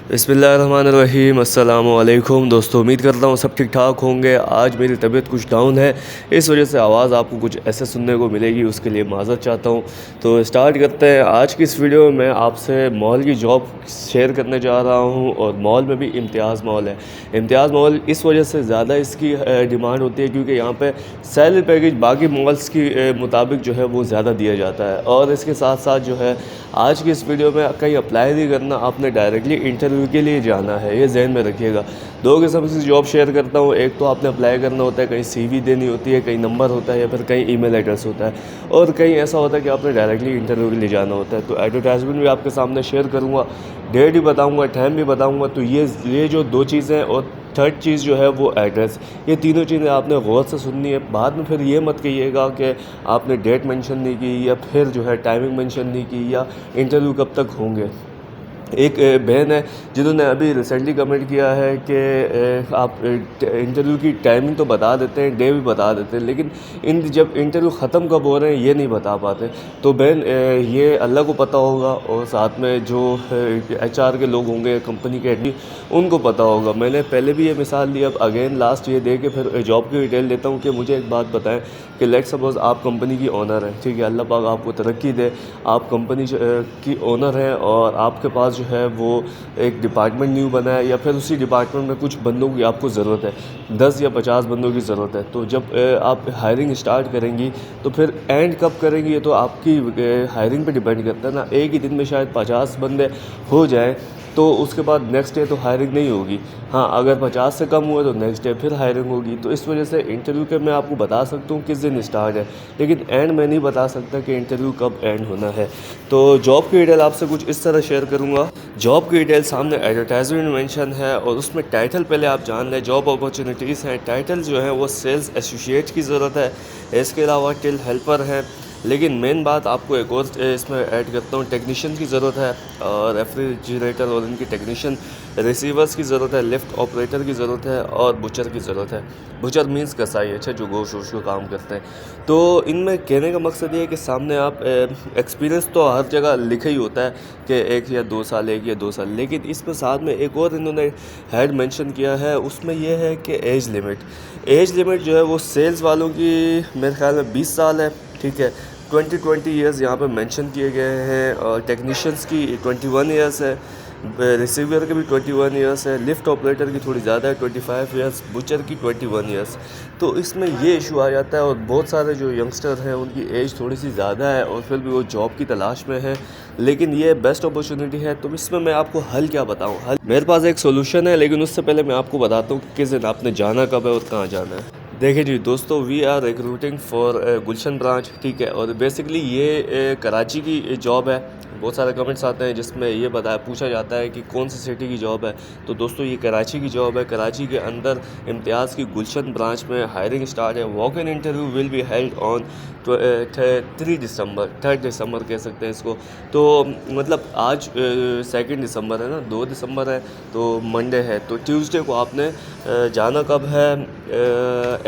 बिस्मिल्लाहिर्रहमानिर्रहीम। अस्सलाम वालेकुम दोस्तों, उम्मीद करता हूँ सब ठीक ठाक होंगे। आज मेरी तबीयत कुछ डाउन है, इस वजह से आवाज़ आपको कुछ ऐसे सुनने को मिलेगी, उसके लिए माज़रत चाहता हूँ। तो स्टार्ट करते हैं। आज की इस वीडियो में मैं आपसे मॉल की जॉब शेयर करने जा रहा हूँ, और मॉल में भी इम्तियाज़ मॉल है। इम्तियाज़ मॉल इस वजह से ज़्यादा इसकी डिमांड होती है क्योंकि यहाँ पे सैलरी पैकेज बाकी मॉल्स की मुताबिक जो है वो ज़्यादा दिया जाता है। और इसके साथ साथ जो है आज की इस वीडियो में कहीं अप्लाई नहीं करना, आपने डायरेक्टली इंटरव्यू के लिए जाना है, ये ज़हन में रखिएगा। दो किस्म की जॉब शेयर करता हूँ, एक तो आपने अप्लाई करना होता है, कहीं सीवी देनी होती है, कहीं नंबर होता है, या फिर कहीं ईमेल एड्रेस होता है, और कहीं ऐसा होता है कि आपने डायरेक्टली इंटरव्यू के लिए जाना होता है। तो एडवर्टाइजमेंट भी आपके सामने शेयर करूँगा, डेट भी बताऊँगा, टाइम भी बताऊँगा। तो ये जो दो चीज़ें, और थर्ड चीज़ जो है वो एड्रेस, ये तीनों चीज़ें आपने गौर से सुननी है। बाद में फिर ये मत कहिएगा कि आपने डेट मेंशन नहीं की, या फिर जो है टाइमिंग मेंशन नहीं की, या इंटरव्यू कब तक होंगे। एक बहन है जिन्होंने अभी रिसेंटली कमेंट किया है कि आप इंटरव्यू की टाइमिंग तो बता देते हैं, डे भी बता देते हैं, लेकिन जब इंटरव्यू ख़त्म कब हो रहे हैं ये नहीं बता पाते। तो बहन, ये अल्लाह को पता होगा, और साथ में जो HR के लोग होंगे, कंपनी के हेड, उनको पता होगा। मैंने पहले भी ये मिसाल दी, अब अगेन लास्ट ये दे के फिर जॉब की डिटेल देता हूँ कि मुझे एक बात बताएं कि लेट सपोज़ आप कंपनी की ओनर हैं, ठीक है, अल्लाह पाक आपको तरक्की दे, आप कंपनी की ओनर हैं, और आपके पास जो है वो एक डिपार्टमेंट न्यू बना है, या फिर उसी डिपार्टमेंट में कुछ बंदों की आपको ज़रूरत है, 10 या 50 बंदों की ज़रूरत है। तो जब आप हायरिंग स्टार्ट करेंगी तो फिर एंड कब करेंगी ये तो आपकी हायरिंग पे डिपेंड करता है ना। एक ही दिन में शायद 50 बंदे हो जाएं, तो उसके बाद नेक्स्ट डे तो हायरिंग नहीं होगी। हाँ, अगर 50 से कम हुए तो नेक्स्ट डे फिर हायरिंग होगी। तो इस वजह से इंटरव्यू के मैं आपको बता सकता हूँ किस दिन स्टार्ट है, लेकिन एंड में नहीं बता सकता कि इंटरव्यू कब एंड होना है। तो जॉब की डिटेल आपसे कुछ इस तरह शेयर करूँगा। जॉब की डिटेल सामने एडवर्टाइजमेंट मेंशन है, और उसमें टाइटल पहले आप जान लें। जॉब अपॉर्चुनिटीज़ हैं, टाइटल जो है वो सेल्स एसोसिएट की ज़रूरत है, इसके अलावा टिल हेल्पर है, लेकिन मेन बात आपको एक और इसमें ऐड करता हूँ, टेक्नीशियन की ज़रूरत है, और रेफ्रिजरेटर और इनकी टेक्नीशियन, रिसीवर्स की ज़रूरत है, लिफ्ट ऑपरेटर की ज़रूरत है, और बुचर की ज़रूरत है। बुचर मीन्स कसाई, अच्छा, जो गोश्त वोश को काम करते हैं। तो इनमें कहने का मकसद ये है कि सामने आप एक्सपीरियंस तो हर जगह लिखा ही होता है कि 1 या 2 साल, 1 या 2 साल, लेकिन इसमें साथ में एक और इन्होंने हेड मेंशन किया है, उसमें यह है कि एज लिमिट जो है वो सेल्स वालों की मेरे ख्याल में 20 साल है, ठीक है। 20 ईयर्स यहाँ पे मेंशन किए गए हैं, और टेक्नीशियंस की 21 ईयर्स है, रिसीवर के भी 21 ईयर्स है, लिफ्ट ऑपरेटर की थोड़ी ज़्यादा है 25 ईयर्स, बुचर की 21 ईयर्स। तो इसमें ये इशू आ जाता है, और बहुत सारे जो यंगस्टर हैं उनकी एज थोड़ी सी ज़्यादा है, और फिर भी वो जॉब की तलाश में है, लेकिन ये बेस्ट अपॉर्चुनिटी है। तो इसमें मैं आपको हल क्या बताऊँ, मेरे पास एक सोल्यूशन है, लेकिन उससे पहले मैं आपको बताता हूँ किस दिन आपने जाना कब है और कहाँ जाना है। देखिए जी दोस्तों, we are recruiting for Gulshan branch, ठीक है, और बेसिकली ये कराची की जॉब है। बहुत सारे कमेंट्स आते हैं जिसमें ये पूछा जाता है कि कौन सी सिटी की जॉब है। तो दोस्तों, ये कराची की जॉब है। कराची के अंदर इम्तियाज़ की गुलशन ब्रांच में हायरिंग स्टार्ट है। Walk in interview will be held on 3 दिसंबर कह सकते हैं इसको। तो मतलब आज 2 दिसंबर है ना, 2 दिसंबर है, तो मंडे है। तो ट्यूसडे को आपने जाना कब है,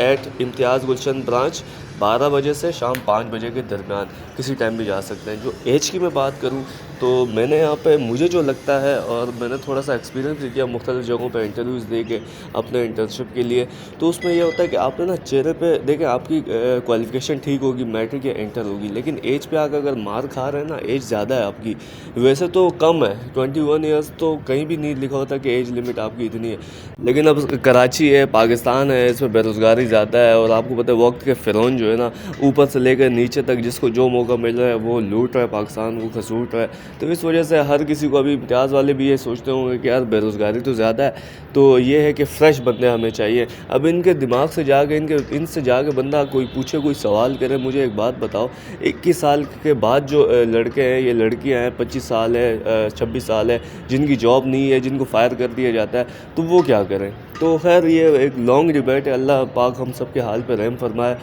एट इम्तियाज़ गुलशन ब्रांच, 12 बजे से शाम 5 बजे के दरमियान, किसी टाइम भी जा सकते हैं। जो एज की मैं बात करूं तो मैंने यहाँ पे, मुझे जो लगता है, और मैंने थोड़ा सा एक्सपीरियंस भी किया मुख्तलिफ जगहों पे इंटरव्यूज़ दे के अपने इंटर्नशिप के लिए। तो उसमें यह होता है कि आपने ना चेहरे पे देखें, आपकी क्वालिफिकेशन ठीक होगी, मैट्रिक या इंटर होगी, लेकिन एज पे आकर अगर मार खा रहे हैं ना, एज ज़्यादा है आपकी, वैसे तो कम है 21 ईयर्स, तो कहीं भी नहीं लिखा होता कि एज लिमिट आपकी इतनी है। लेकिन अब कराची है, पाकिस्तान है, इसमें बेरोज़गारी ज़्यादा है, और आपको पता है वक्त के फ़िरौन जो है ना, ऊपर से लेकर नीचे तक जिसको जो मौका मिल रहा है वो लूट रहा है, पाकिस्तान को खसूट रहा है। तो इस वजह से हर किसी को, अभी इम्तियाज़ वाले भी ये सोचते होंगे कि यार बेरोज़गारी तो ज़्यादा है, तो ये है कि फ़्रेश बंदे हमें चाहिए। अब इनके दिमाग से जाके, इनसे जाके बंदा कोई पूछे, कोई सवाल करे, मुझे एक बात बताओ, 21 साल के बाद जो लड़के हैं, ये लड़कियां हैं, 25 साल है, 26 साल है, जिनकी जॉब नहीं है, जिनको फायर कर दिया जाता है, तो वो क्या करें। तो खैर, ये एक लॉन्ग डिबेट है। अल्लाह पाक हम सब के हाल पे रहम फरमाए।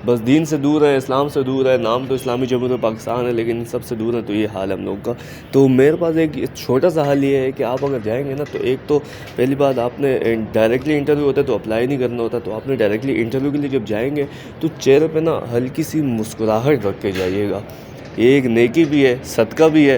बस दीन से दूर है, इस्लाम से दूर है, नाम तो इस्लामी जमहूरियत पाकिस्तान है, लेकिन सबसे दूर है, तो ये हाल है हम लोगों का। तो मेरे पास एक छोटा सा हल ये है कि आप अगर जाएंगे ना, तो एक तो पहली बात, आपने डायरेक्टली इंटरव्यू होता है तो अप्लाई नहीं करना होता, तो आपने डायरेक्टली इंटरव्यू के लिए जब जाएंगे तो चेहरे पे ना हल्की सी मुस्कुराहट रख के जाइएगा। ये एक नेकी भी है, सदका भी है,